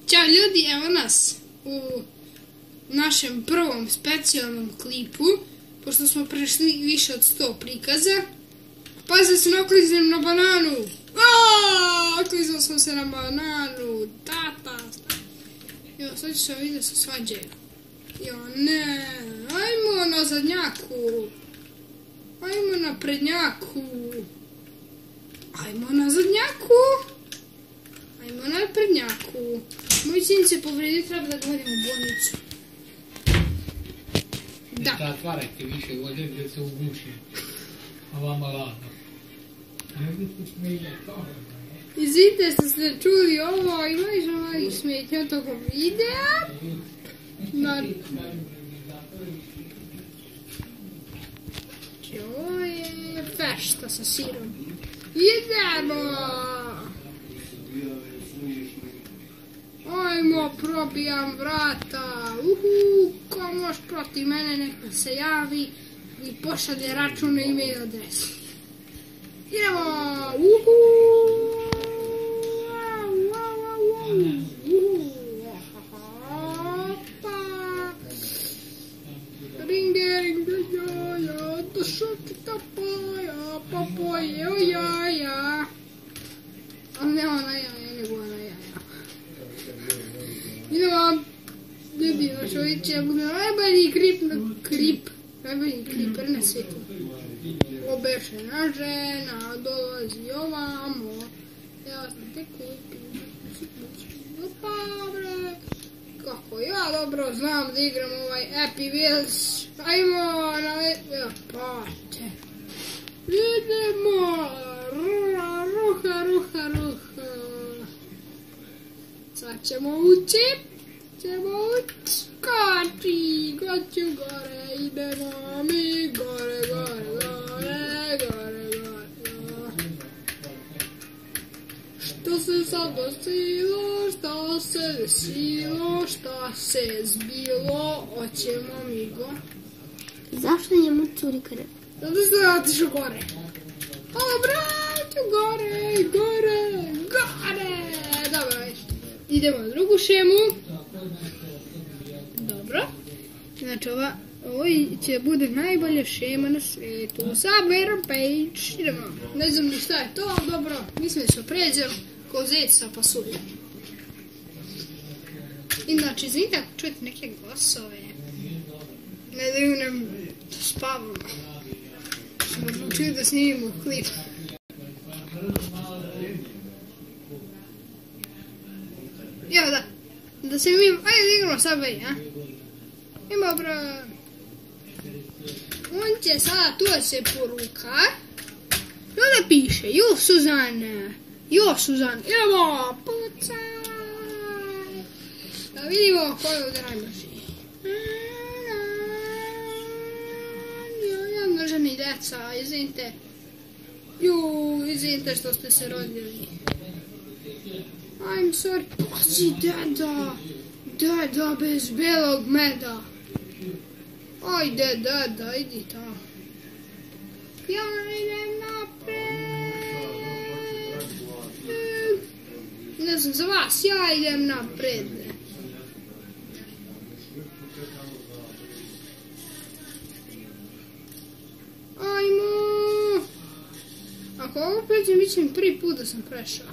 Ćao ljudi, evo nas u našem prvom specijalnom klipu, pošto smo prešli više od 100 prikaza. Pazi da se ne okliznem na bananu! Oklizao sam se na bananu! Tata! Jo, sad ću se vidjeti da se svađaju. Jo, ne! Ajmo na zadnjaku! Ajmo na prednjaku! Ajmo na zadnjaku! Ajmo na prednjaku! Moj sin se povredi, treba da ga vodim u bolnicu. Da. Da, otvarajte više vode gdje se uguši. A vama ladno. Izvite što ste čuli ovo, ima još ovih smetnja tokom videa. Ovo je fešta sa sirom. Idemo! Ajmo, probijam vrata. Ko može protiv mene, neka se javi i pošalje račun i email adresu. Idemo! Ringe, došao ti papaja, jaja. Ali ne ona jaja, nego ona jaja. Idemo, ljudi, našoj će bude najbolji najbolji kriper na svijetu. Obešena žena, dolazi ovamo, ja sam te kupim, pa bre, kako ja dobro znam da igram ovaj Happy Wheels, ajmo na pate, idemo, ruha, sad ćemo ući, kači, gore, idemo mi gore, što se sad desilo, šta se desilo, šta se zbilo, oćemo mi go. Zašto njemu curi krv? Zato što je otišao gore. Dobro, gore. Dobro, idemo na drugu šemu. Dobro. Znači ovo će bude najbolja šema na svijetu. Saber page. Idemo. Ne znam ni šta je to, ali dobro. Mislim da ću pređem ko zec sa pasuljem. Inače, izvinite ako čujete neke glasove. Ne daju nam spavam. Smo odlučili da snimimo klip. Evo da se mi, ajde igramo Subway, a? Ima bro. On će sada tu se poruka. I onda piše, jo Suzan, idemo, pucaj. Da vidimo ko je ovdje najbrži. Jedno ženi deca, izvinite. Izvinite što ste se rodili. I'm sorry. Pazi, deda bez belog meda. Ajde, deda, idi tamo. Ja idem napred. Ne znam za vas, ja idem napred. Ajmo. Ako ovo pređem, mislim prvi put da sam prešao.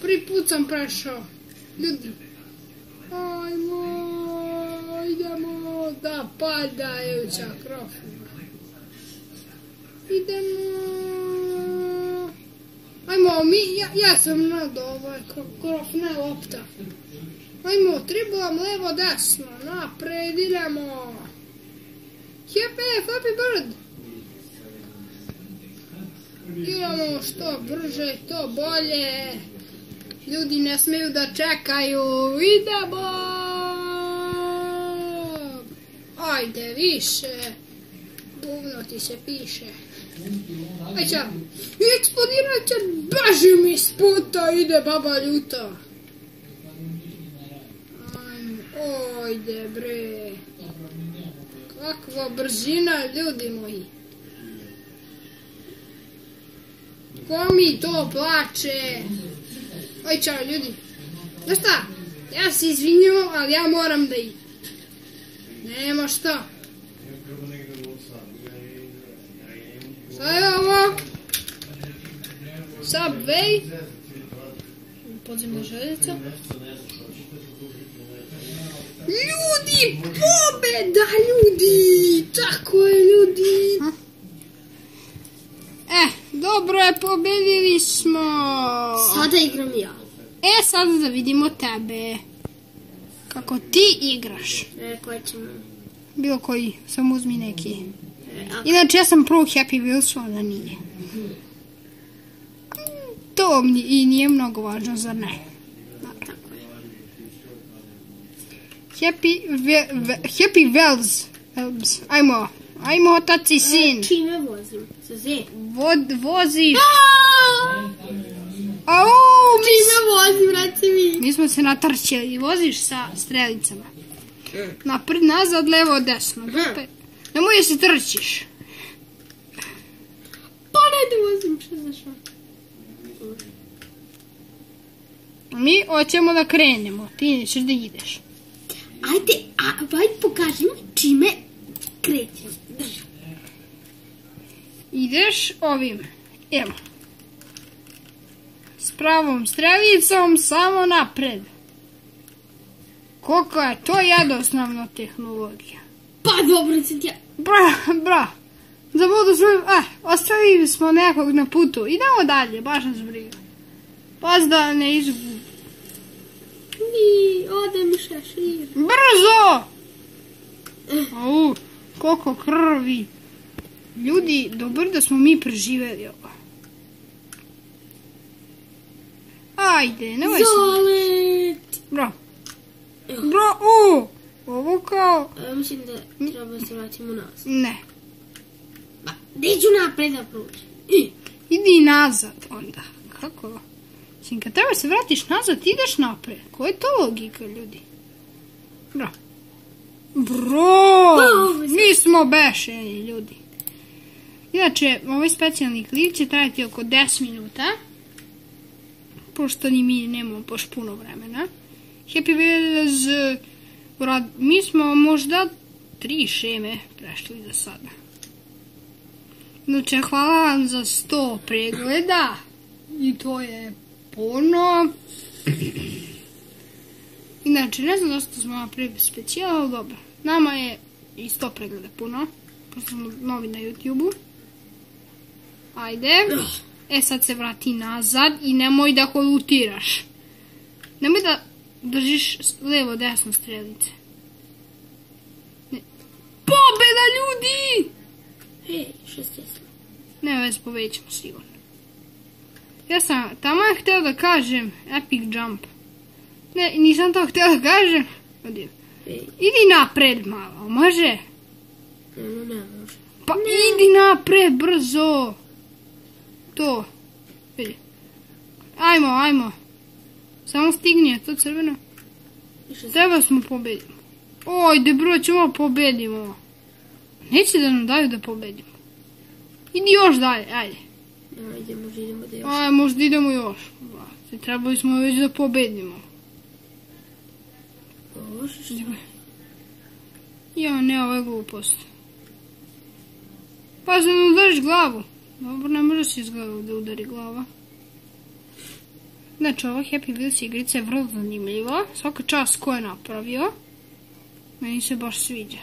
Prvi put sam prešao. Ljudi. Ajmo. Idemo da padajuća krofna. Idemo. Ajmo, ja sam nad ovaj krofna lopta. Ajmo, tribam levo desno. Napred idemo. Hepe, Flappy Bird. Idemo što brže, to bolje. Ljudi ne smiju da čekaju. Idemo! Ajde, više. Buvno ti se piše. Ajde, eksplodirat će. Beži mi s puta, ide baba ljuta. Ajde bre. Kakva brzina, ljudi moji. Ko mi to plače? Oj, čao ljudi. Znaš šta? Ja se izvinjavam, ali ja moram da idem. Nema šta. Šta je ovo? Subway. Podzemna željezica. Ljudi, pobeda ljudi! Tako je ljudi! Dobro je, pobedili smo! Sada igram ja. Sada da vidimo tebe. Kako ti igraš. Koji ćemo? Bilo koji, samo uzmi neki. Inače, ja sam pro Happy Wheels, ona nije. To i nije mnogo važno, zar ne? Happy Wheels. Ajmo, taci i sin. Čime vozim? Sa Z? Voziš. Čime vozim, reci mi? Mi smo se natrčili. Voziš sa strelicama. Napred, nazad, levo, desno. Nemoj da se trčiš. Pa ne da vozim, što zašao? Mi hoćemo da krenemo. Ti nećeš da ideš. Ajde pokaži mi čime krećem. Ideš ovim. Evo. S pravom strelicom samo napred. Koliko je to jednostavna tehnologija. Pa dobro sam ja. Bra. Da budu svoj... ostavili smo nekog na putu. Idemo dalje, baš nas briga. Pas da ne izgubi. Ode mi šešir. Brzo! Koliko krvi. Ljudi, dobro da smo mi preživeli ovo. Ajde, nemoj se... Zolet! Bro, ovo kao... Mislim da treba se vratimo nazad. Ne. Gdje ću napred da prođem? Idi nazad onda. Kako? Kad treba se vratiš nazad, ideš napred. Koja je to logika, ljudi? Bro! Mi smo bešeni, ljudi. Inače, ovaj specijalni klip će trajati oko 10 minuta. Pošto ni mi nemamo baš puno vremena. Happy Wheels... Mi smo možda 3 šeme prešli do sada. Znači, hvala vam za 100 pregleda. I to je puno. Inače, ne znam dosta smo napravili specijal, ali dobro. Nama je i 100 pregleda puno. Pošto smo novi na YouTube-u. Ajde. Sad se vrati nazad i nemoj da kolutiraš. Nemoj da držiš levo desno strelice. Pobeda, ljudi! Što ste sam? Ne, već pobedit ćemo sigurno. Ja sam tamo htio da kažem epic jump. Ne, nisam to htio da kažem. Idi napred malo, može? Ne može. Pa idi napred, brzo. To. Vidi. Ajmo. Samo stigni, to crveno. Treba smo pobedimo. Ojde, bro, ćemo pobedimo. Neće da nam daju da pobedimo. Idi još dalje, ajde. Ajde, možda idemo da još. Možda idemo još. Trebali smo već da pobedimo. Ne, ovo je glupost. Pa da ne udariš glavu. Dobro, ne može se izgledati da udari glava. Znači, ova Happy Wheels igrica je vrlo zanimljiva. Svaka čast ko je napravio. Meni se baš sviđa.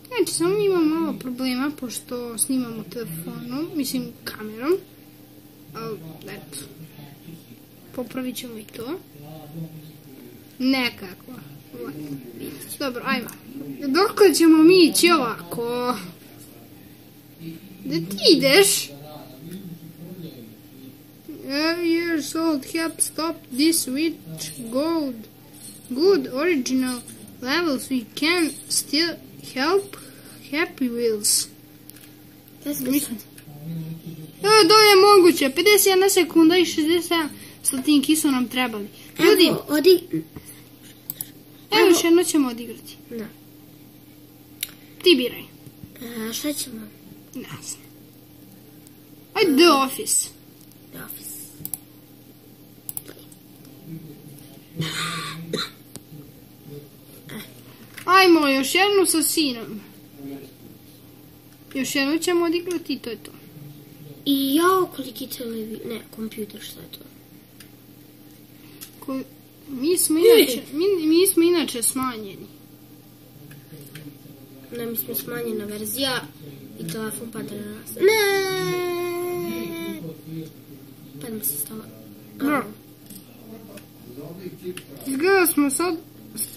Znači, samo imam malo problema, pošto snimamo telefonom, mislim kamerom. Ali, eto. Popravit ćemo i to. Nekako. Dobro, ajmo. Dok ćemo mi ići ovako. Da ti ideš? Years old help stop this witch good original levels we can still help Happy Wheels. To je moguće. 51 sekunda i 67 Slatinki su nam trebali. Ljudi, Evo, evo još jedno ćemo odigrati. Da. Ti biraj. Šta ćemo? Ne znam. Ajde The Office. The Office. Ajmo još jednu sa sinom. Još jednu ćemo odigrati i to je to. I ja koliki ne, kompjuter, šta je to? Mi smo inače smanjeni. Ne, mi smo smanjena verzija i telefon pada na nas. Ne! Pa mi se stala. Bro. Izgleda smo sad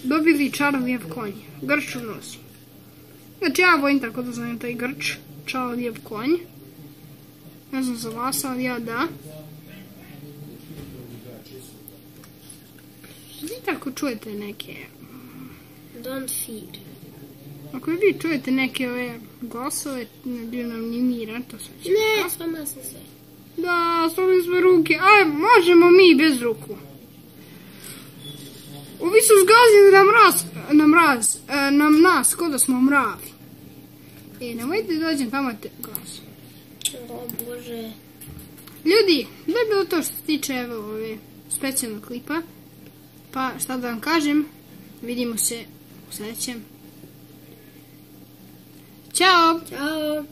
dobili Charlijev konj. Grč u nosi. Znači ja volim tako da znam taj grč. Charlijev konj. Ne znam za vas, ali ja da. Vidite ako čujete neke... Don't feed. Ako vi čujete neke ove glasove, ne bi nam ni mira, to sve će. Ne, s vama sam sve. Da, stavili smo ruke. Aj, možemo mi bez ruku. Ovi su zgazili nam nas, ko da smo mravi. Nemojte dođem tamo te glas. O Bože. Ljudi, da je bilo to što se tiče evo ove specijalnog klipa. Pa šta da vam kažem, vidimo se u sljedećem. Ćao! Ćao!